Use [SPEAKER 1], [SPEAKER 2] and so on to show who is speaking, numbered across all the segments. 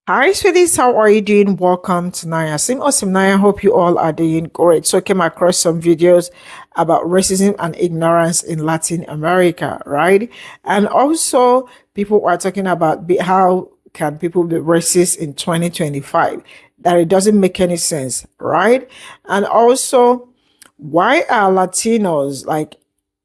[SPEAKER 1] Hi, sweeties. How are you doing? Welcome to Naya. Sim Awesome Naya. Hope you all are doing great. So, I came across some videos about racism and ignorance in Latin America, right? And also, people are talking about how can people be racist in 2025? That it doesn't make any sense, right? And also, why are Latinos like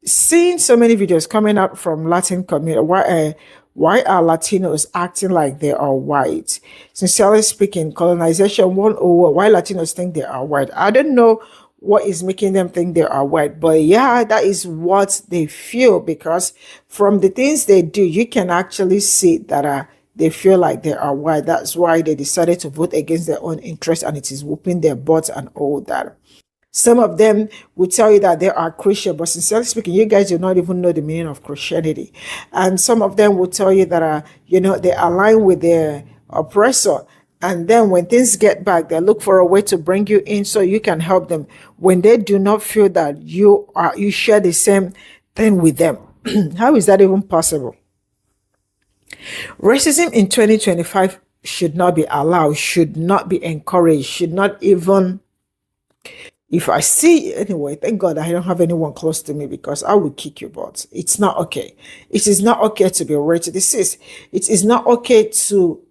[SPEAKER 1] seeing so many videos coming out from Latin community? Why are Latinos acting like they are white? Sincerely speaking, colonization 101, why Latinos think they are white. I don't know what is making them think they are white, but yeah, that is what they feel because from the things they do, you can actually see that they feel like they are white. That's why they decided to vote against their own interest and it is whooping their butts and all that. Some of them will tell you that they are Christian, but sincerely speaking, you guys do not even know the meaning of Christianity. And some of them will tell you that, they align with their oppressor. And then when things get back, they look for a way to bring you in so you can help them when they do not feel that you share the same thing with them. How is that even possible? Racism in 2025 should not be allowed, should not be encouraged, should not even if I see anyway, thank God I don't have anyone close to me because I will kick your butt. It's not okay. It is not okay to be racist. It is not okay to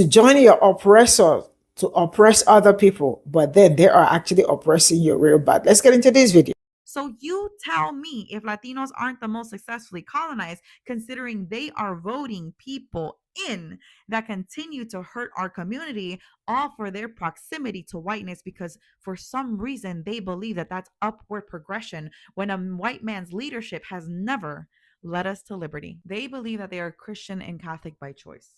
[SPEAKER 1] join your oppressor to oppress other people, but then they are actually oppressing you real bad. Let's get into this video.
[SPEAKER 2] So you tell me if Latinos aren't the most successfully colonized, considering they are voting people in that continue to hurt our community, all for their proximity to whiteness, because for some reason they believe that that's upward progression when a white man's leadership has never led us to liberty. They believe that they are Christian and Catholic by choice.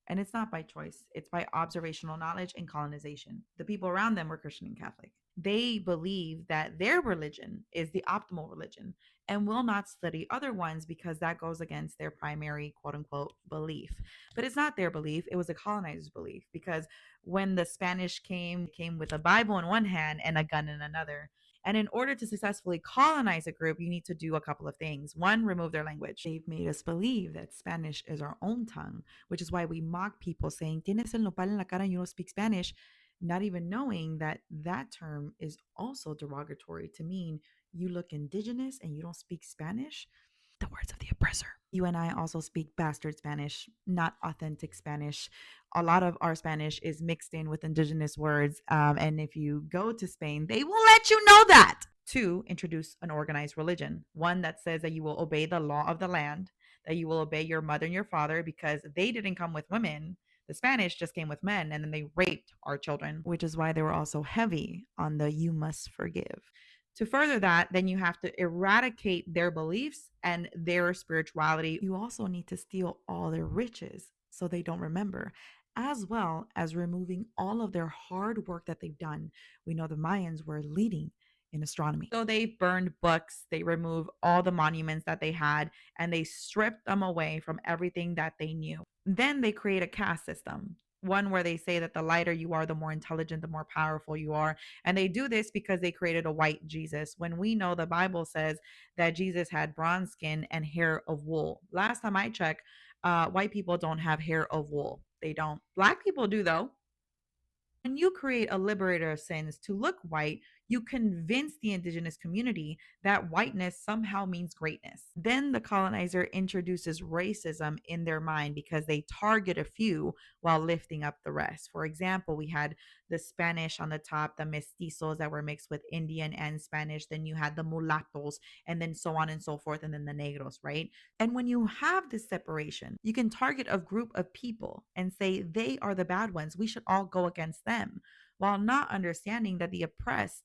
[SPEAKER 2] And it's not by choice, it's by observational knowledge and colonization. The people around them were Christian and Catholic. They believe that their religion is the optimal religion and will not study other ones because that goes against their primary quote unquote belief. But it's not their belief, it was the colonizers' belief because when the Spanish came with a Bible in one hand and a gun in another. And in order to successfully colonize a group, you need to do a couple of things. One, remove their language. They've made us believe that Spanish is our own tongue, which is why we mock people saying, Tienes el nopal en la cara and you don't speak Spanish, not even knowing that that term is also derogatory to mean you look indigenous and you don't speak Spanish. The words of the oppressor. You and I also speak bastard Spanish, not authentic Spanish. A lot of our Spanish is mixed in with indigenous words. And if you go to Spain, they will let you know that. Two, introduce an organized religion, one that says that you will obey the law of the land, that you will obey your mother and your father because they didn't come with women. The Spanish just came with men and then they raped our children, which is why they were also heavy on the you must forgive. To further that, then you have to eradicate their beliefs and their spirituality. You also need to steal all their riches so they don't remember, as well as removing all of their hard work that they've done. We know the Mayans were leading in astronomy. So they burned books, they remove all the monuments that they had, and they stripped them away from everything that they knew. Then they create a caste system, one where they say that the lighter you are, the more intelligent, the more powerful you are. And they do this because they created a white Jesus, when we know the Bible says that Jesus had bronze skin and hair of wool. Last time I checked, white people don't have hair of wool. They don't. Black people do, though. When you create a liberator of sins to look white, you convince the indigenous community that whiteness somehow means greatness. Then the colonizer introduces racism in their mind because they target a few while lifting up the rest. For example, we had the Spanish on the top, the mestizos that were mixed with Indian and Spanish. Then you had the mulattos, and then so on and so forth, and then the negros, right? And when you have this separation, you can target a group of people and say they are the bad ones. We should all go against them, while not understanding that the oppressed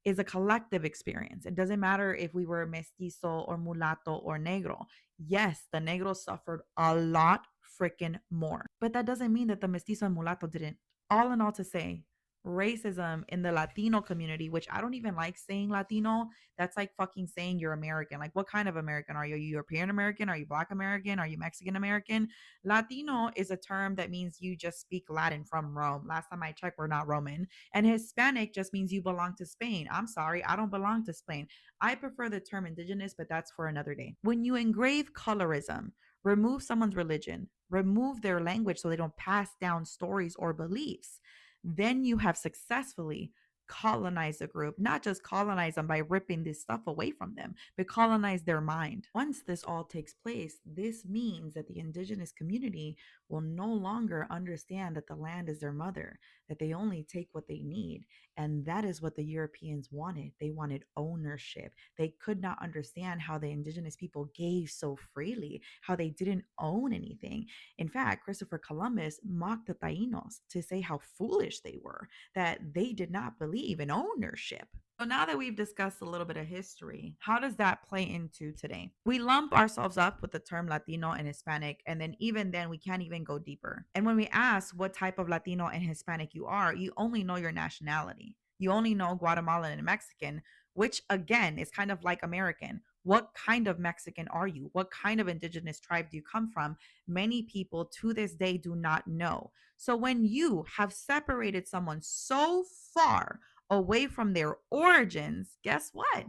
[SPEAKER 2] is a collective experience. It doesn't matter if we were mestizo or mulatto or negro. Yes, the negros suffered a lot freaking more. But that doesn't mean that the mestizo and mulatto didn't. All in all, to say, racism in the Latino community, which I don't even like saying Latino, that's like fucking saying you're American. Like, what kind of American are you? Are you European American? Are you Black American? Are you Mexican American? Latino is a term that means you just speak Latin from Rome. Last time I checked, we're not Roman. And Hispanic just means you belong to Spain. I'm sorry, I don't belong to Spain. I prefer the term indigenous, but that's for another day. When you engrave colorism, remove someone's religion, remove their language so they don't pass down stories or beliefs, then you have successfully colonized a group. Not just colonize them by ripping this stuff away from them, but colonize their mind. Once this all takes place, this means that the indigenous community will no longer understand that the land is their mother, that they only take what they need. And that is what the Europeans wanted. They wanted ownership. They could not understand how the indigenous people gave so freely, how they didn't own anything. In fact, Christopher Columbus mocked the Taínos to say how foolish they were, that they did not believe in ownership. So now that we've discussed a little bit of history, how does that play into today? We lump ourselves up with the term Latino and Hispanic, and then even then we can't even go deeper. And when we ask what type of Latino and Hispanic you are, you only know your nationality. You only know Guatemalan and Mexican, which again is kind of like American. What kind of Mexican are you? What kind of indigenous tribe do you come from? Many people to this day do not know. So when you have separated someone so far away from their origins, guess what?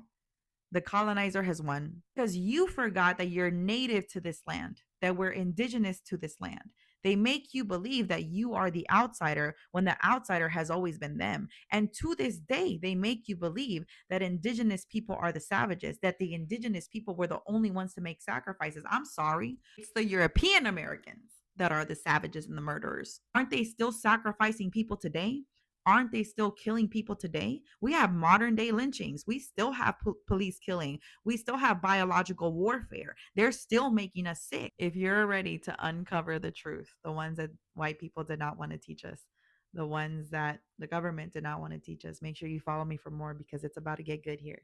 [SPEAKER 2] The colonizer has won because you forgot that you're native to this land, that we're indigenous to this land. They make you believe that you are the outsider when the outsider has always been them. And to this day, they make you believe that indigenous people are the savages, that the indigenous people were the only ones to make sacrifices. I'm sorry. It's the European Americans that are the savages and the murderers. Aren't they still sacrificing people today? Aren't they still killing people today? We have modern day lynchings. We still have police killing. We still have biological warfare. They're still making us sick. If you're ready to uncover the truth, the ones that white people did not want to teach us, the ones that the government did not want to teach us, make sure you follow me for more because it's about to get good here.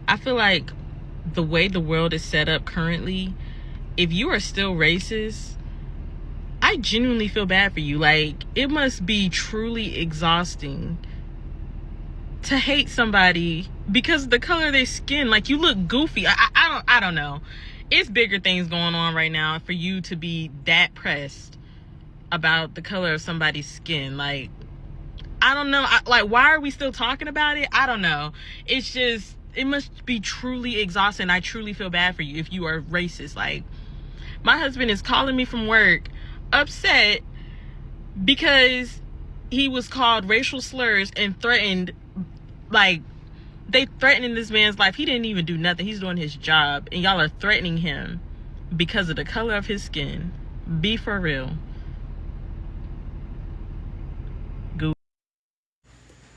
[SPEAKER 3] I feel like the way the world is set up currently, if you are still racist, I genuinely feel bad for you. Like, it must be truly exhausting to hate somebody because of the color of their skin. Like, you look goofy. I don't know. It's bigger things going on right now for you to be that pressed about the color of somebody's skin. Like, I don't know. Like, why are we still talking about it? I don't know. It's just, it must be truly exhausting. I truly feel bad for you if you are racist. Like, my husband is calling me from work upset because he was called racial slurs and threatened. Like, they threatening this man's life. He didn't even do nothing. He's doing his job, and y'all are threatening him because of the color of his skin. Be for real.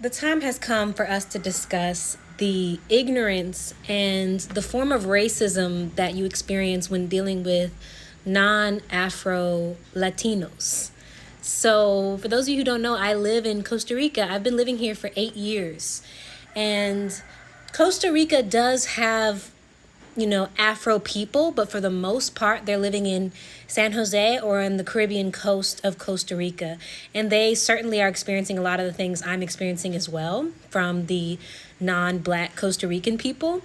[SPEAKER 4] The time has come for us to discuss the ignorance and the form of racism that you experience when dealing with non-Afro Latinos. So, for those of you who don't know, I live in Costa Rica. I've been living here for 8 years. And Costa Rica does have, Afro people, but for the most part, they're living in San Jose or on the Caribbean coast of Costa Rica. And they certainly are experiencing a lot of the things I'm experiencing as well from the non-Black Costa Rican people.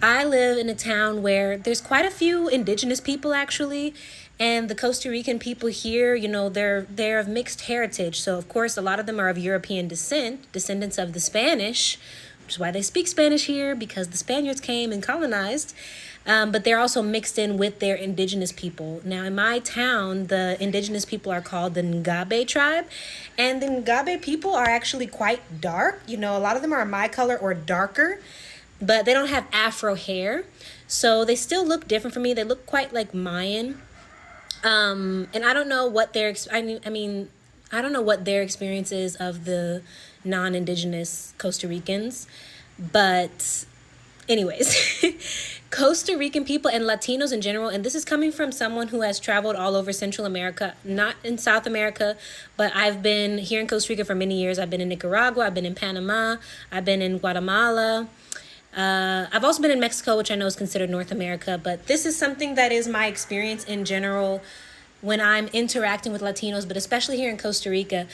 [SPEAKER 4] I live in a town where there's quite a few indigenous people, actually. And the Costa Rican people here, they're of mixed heritage. So, of course, a lot of them are of European descent, descendants of the Spanish, which is why they speak Spanish here, because the Spaniards came and colonized. But they're also mixed in with their indigenous people. Now, in my town, the indigenous people are called the Ngabe tribe. And the Ngabe people are actually quite dark. A lot of them are my color or darker, but they don't have Afro hair. So they still look different from me. They look quite like Mayan. And I don't know what their I don't know what their experience is of the non-indigenous Costa Ricans, but anyways, Costa Rican people and Latinos in general, and this is coming from someone who has traveled all over Central America, not in South America, but I've been here in Costa Rica for many years. I've been in Nicaragua, I've been in Panama, I've been in Guatemala. I've also been in Mexico, which I know is considered North America, but this is something that is my experience in general when I'm interacting with Latinos, but especially here in Costa Rica.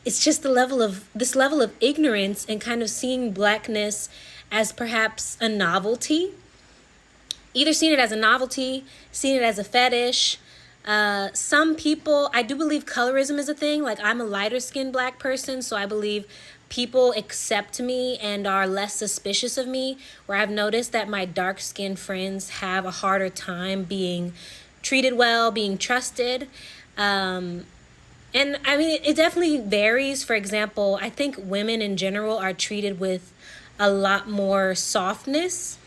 [SPEAKER 4] It's just this level of ignorance and kind of seeing Blackness as perhaps a novelty. Either seeing it as a novelty, seeing it as a fetish, Some people, I do believe colorism is a thing. Like, I'm a lighter skinned black person, so I believe people accept me and are less suspicious of me, where I've noticed that my dark skinned friends have a harder time being treated well, being trusted. And I mean, it definitely varies. For example, I think women in general are treated with a lot more softness,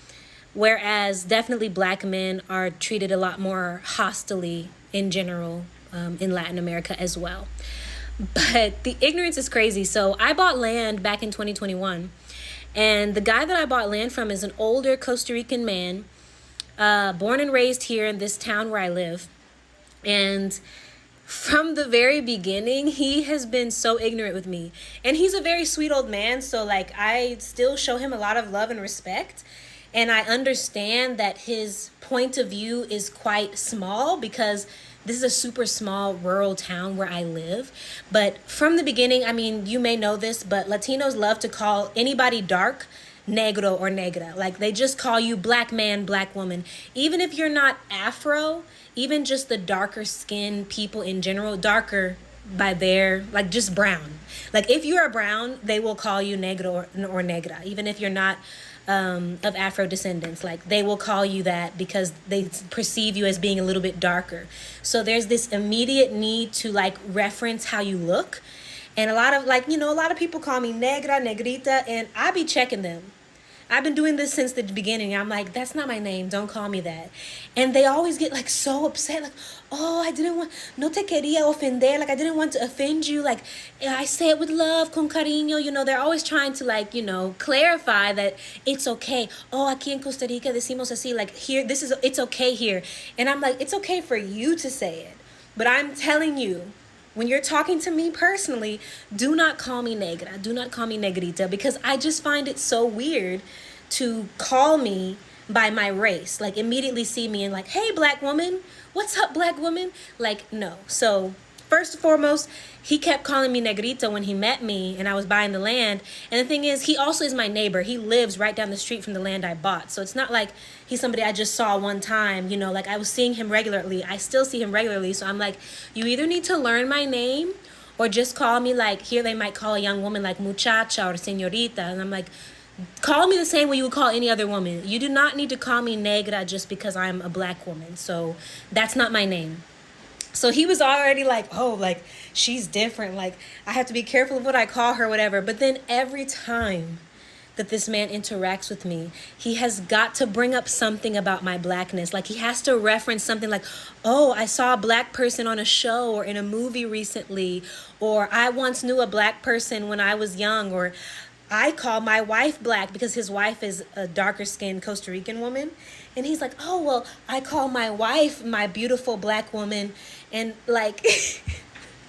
[SPEAKER 4] whereas definitely black men are treated a lot more hostilely in general, in Latin America as well. But the ignorance is crazy. So I bought land back in 2021, and the guy that I bought land from is an older Costa Rican man, born and raised here in this town where I live. And from the very beginning, he has been so ignorant with me. And he's a very sweet old man, so like I still show him a lot of love and respect. And I understand that his point of view is quite small because this is a super small rural town where I live. But from the beginning, I mean, you may know this, but Latinos love to call anybody dark negro or negra. Like, they just call you black man, black woman. Even if you're not Afro, even just the darker skinned people in general, darker by their, like, just brown. Like, if you're a brown, they will call you negro or negra, even if you're not of Afro descendants. Like, they will call you that because they perceive you as being a little bit darker. So there's this immediate need to like reference how you look. And a lot of, like, you know, a lot of people call me negra, negrita, and I be checking them. I've been doing this since the beginning. I'm like, that's not my name. Don't call me that. And they always get like so upset. Like, oh, I didn't want, no te quería ofender. Like, I didn't want to offend you. Like, I say it with love, con cariño. You know, they're always trying to like, you know, clarify that it's okay. Oh, aquí en Costa Rica decimos así. Like, here, this is, it's okay here. And I'm like, it's okay for you to say it. But I'm telling you, when you're talking to me personally, do not call me negra. Do not call me negrita, because I just find it so weird to call me by my race. Like, immediately see me and like, hey, black woman, what's up, black woman? Like, no. So first and foremost, he kept calling me negrita when he met me and I was buying the land. And the thing is, he also is my neighbor. He lives right down the street from the land I bought. So it's not like he's somebody I just saw one time, you know, like I was seeing him regularly. I still see him regularly. So I'm like, you either need to learn my name or just call me, like, here they might call a young woman like muchacha or señorita. And I'm like, call me the same way you would call any other woman. You do not need to call me negra just because I'm a black woman. So that's not my name. So he was already like, oh, like, she's different. Like, I have to be careful of what I call her, whatever. But then every time that this man interacts with me, he has got to bring up something about my blackness. Like, he has to reference something like, oh, I saw a black person on a show or in a movie recently, or I once knew a black person when I was young, or I call my wife black because his wife is a darker skinned Costa Rican woman. And he's like, oh, well, I call my wife my beautiful black woman. And like,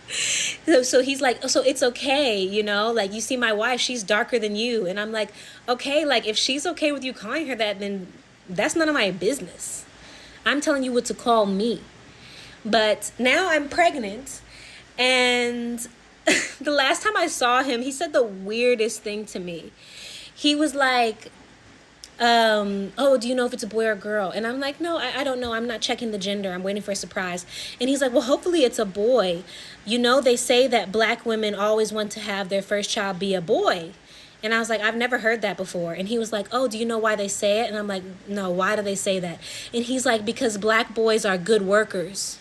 [SPEAKER 4] so he's like, oh, so it's okay, you know, like, you see my wife, she's darker than you. And I'm like, okay, like, if she's okay with you calling her that, then that's none of my business. I'm telling you what to call me. But now I'm pregnant, and the last time I saw him, he said the weirdest thing to me. He was like, oh, do you know if it's a boy or a girl? And I'm like, no, I don't know. I'm not checking the gender. I'm waiting for a surprise. And he's like, well, hopefully it's a boy. You know, they say that black women always want to have their first child be a boy. And I was like, I've never heard that before. And he was like, oh, do you know why they say it? And I'm like, no, why do they say that? And he's like, because black boys are good workers.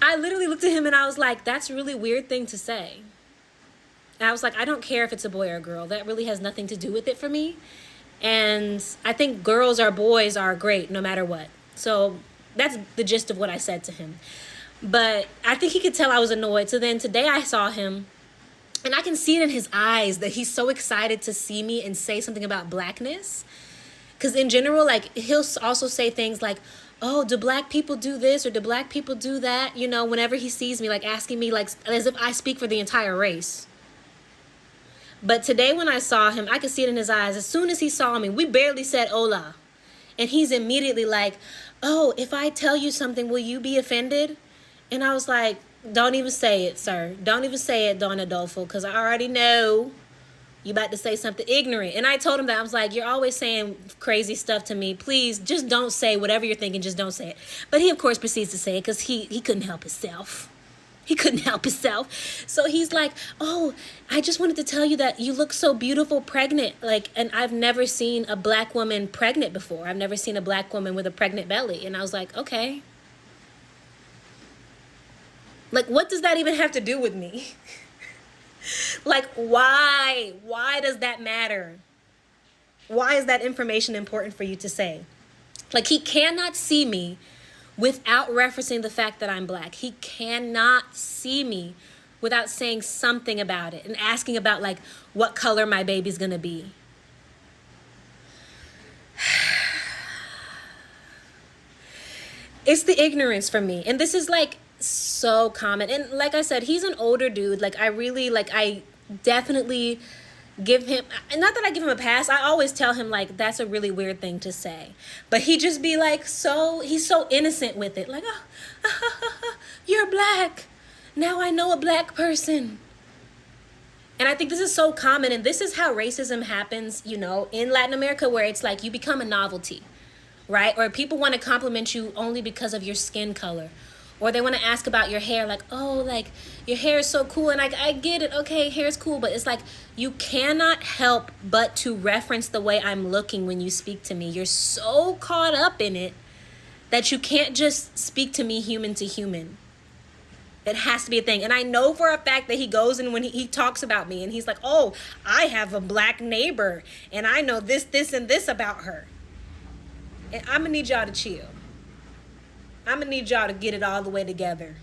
[SPEAKER 4] I literally looked at him and I was like, that's a really weird thing to say. And I was like, I don't care if it's a boy or a girl. That really has nothing to do with it for me. And I think girls or boys are great no matter what. So that's the gist of what I said to him. But I think he could tell I was annoyed. So then today I saw him, and I can see it in his eyes that he's so excited to see me and say something about blackness. Because in general, like, he'll also say things like, oh, do black people do this or do black people do that? You know, whenever he sees me, like, asking me, like, as if I speak for the entire race. But today when I saw him, I could see it in his eyes. As soon as he saw me, we barely said hola. And he's immediately like, oh, if I tell you something, will you be offended? And I was like, don't even say it, sir. Don't even say it, Don Adolfo, because I already know You about to say something ignorant. And I told him that. I was like, you're always saying crazy stuff to me. Please, just don't say whatever you're thinking. Just don't say it. But he, of course, proceeds to say it because he couldn't help himself. He couldn't help himself. So he's like, oh, I just wanted to tell you that you look so beautiful pregnant. Like, and I've never seen a black woman pregnant before. I've never seen a black woman with a pregnant belly. And I was like, okay. Like, what does that even have to do with me? Like, why? Why does that matter? Why is that information important for you to say? Like, he cannot see me without referencing the fact that I'm black. He cannot see me without saying something about it and asking about, like, what color my baby's gonna be. It's the ignorance for me. And this is, like, so common. And like I said, he's an older dude. Like, I definitely give him, not that I give him a pass, I always tell him, like, that's a really weird thing to say. But he just be like, he's so innocent with it. Like, oh, you're black. Now I know a black person. And I think this is so common. And this is how racism happens, you know, in Latin America, where it's like you become a novelty, right? Or people want to compliment you only because of your skin color. Or they want to ask about your hair, like, oh, like, your hair is so cool. And I get it. Okay, hair is cool. But it's like, you cannot help but to reference the way I'm looking when you speak to me. You're so caught up in it that you can't just speak to me human to human. It has to be a thing. And I know for a fact that he goes and when he talks about me and he's like, oh, I have a black neighbor and I know this, and this about her. And I'm going to need y'all to chill. I'm gonna need y'all to get it all the way together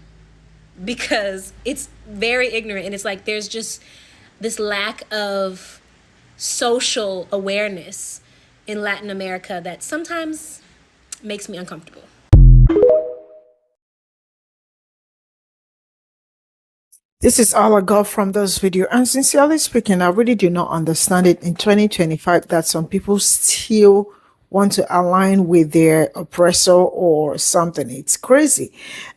[SPEAKER 4] because it's very ignorant. And it's like there's just this lack of social awareness in Latin America that sometimes makes me uncomfortable.
[SPEAKER 1] This is all I got from this video. And sincerely speaking, I really do not understand it in 2025 that some people still want to align with their oppressor or something. It's crazy.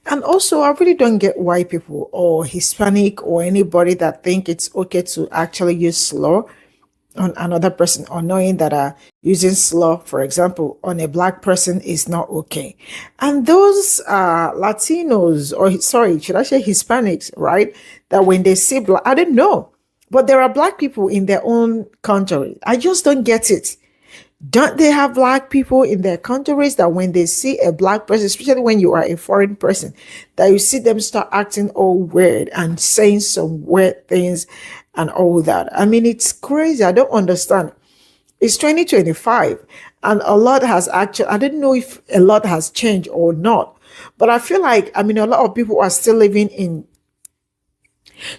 [SPEAKER 1] And also, I really don't get why people or Hispanic or anybody that think it's okay to actually use slur on another person, or knowing that using slur, for example, on a black person is not okay. And those Latinos, or sorry, should I say Hispanics, right? That when they see black, I don't know, but there are black people in their own country. I just don't get it. Don't they have black people in their countries that when they see a black person, especially when you are a foreign person, that you see them start acting all weird and saying some weird things and all that? I mean, it's crazy. I don't understand. It's 2025 and a lot has actually, I don't know if a lot has changed or not, but I feel like, I mean, a lot of people are still living in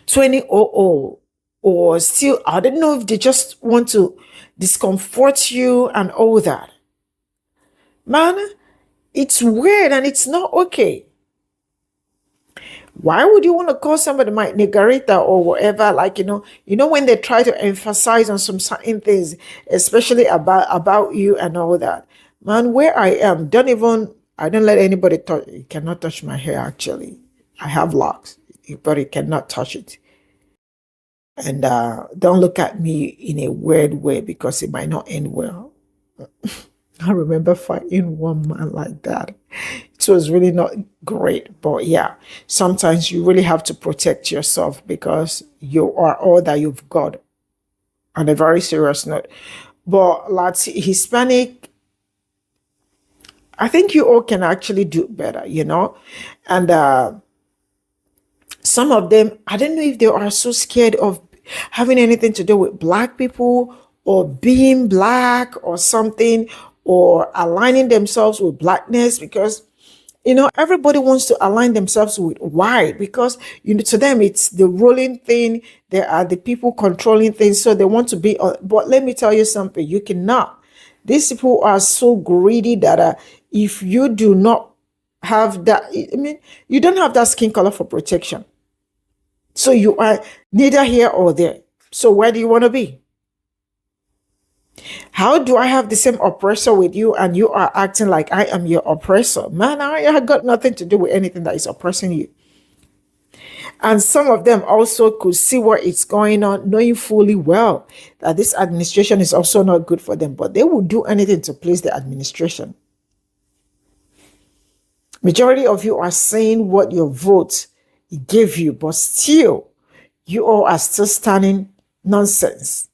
[SPEAKER 1] 2000 or still, I don't know if they just want to discomfort you and all that. Man, it's weird and it's not okay. Why would you want to call somebody my negarita or whatever? Like, when they try to emphasize on some certain things, especially about you and all that. Man, where I am, I don't let anybody touch, you cannot touch my hair actually. I have locks, but you cannot touch it. And don't look at me in a weird way because it might not end well. I remember fighting one man like that. It was really not great. But yeah, sometimes you really have to protect yourself because you are all that you've got, on a very serious note. But Hispanic, I think you all can actually do better, And some of them, I don't know if they are so scared of having anything to do with black people or being black or something, or aligning themselves with blackness, because everybody wants to align themselves with white because to them it's the ruling thing. They are the people controlling things, so they want to be but let me tell you something, you cannot. These people are so greedy that if you do not have that, I mean, you don't have that skin color for protection. So you are neither here or there. So where do you want to be? How do I have the same oppressor with you and you are acting like I am your oppressor? Man, I got nothing to do with anything that is oppressing you. And some of them also could see what is going on, knowing fully well that this administration is also not good for them, but they will do anything to please the administration. Majority of you are saying what your vote gave you, but still, you all are still standing nonsense.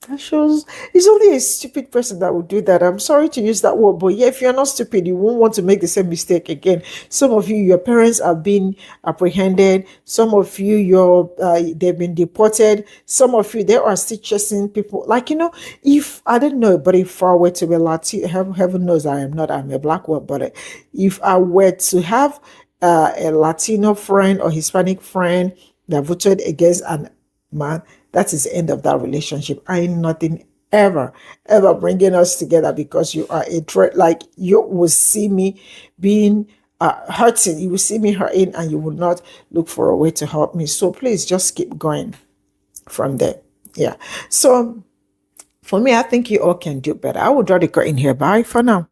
[SPEAKER 1] That shows it's only a stupid person that would do that. I'm sorry to use that word, but yeah, if you're not stupid, you won't want to make the same mistake again. Some of you, your parents have been apprehended. Some of you, they've been deported. Some of you, they are still chasing people. Like, if I don't know, but if I were to be Latino, heaven knows I am not. I'm a black one, but if I were to have a Latino friend or Hispanic friend that voted against an man, that is the end of that relationship. I ain't nothing ever bringing us together because you are a threat. Like, you will see me being hurting. You will see me hurting and you will not look for a way to help me. So please just keep going from there. Yeah. So for me, I think you all can do better. I will draw the curtain here. Bye for now.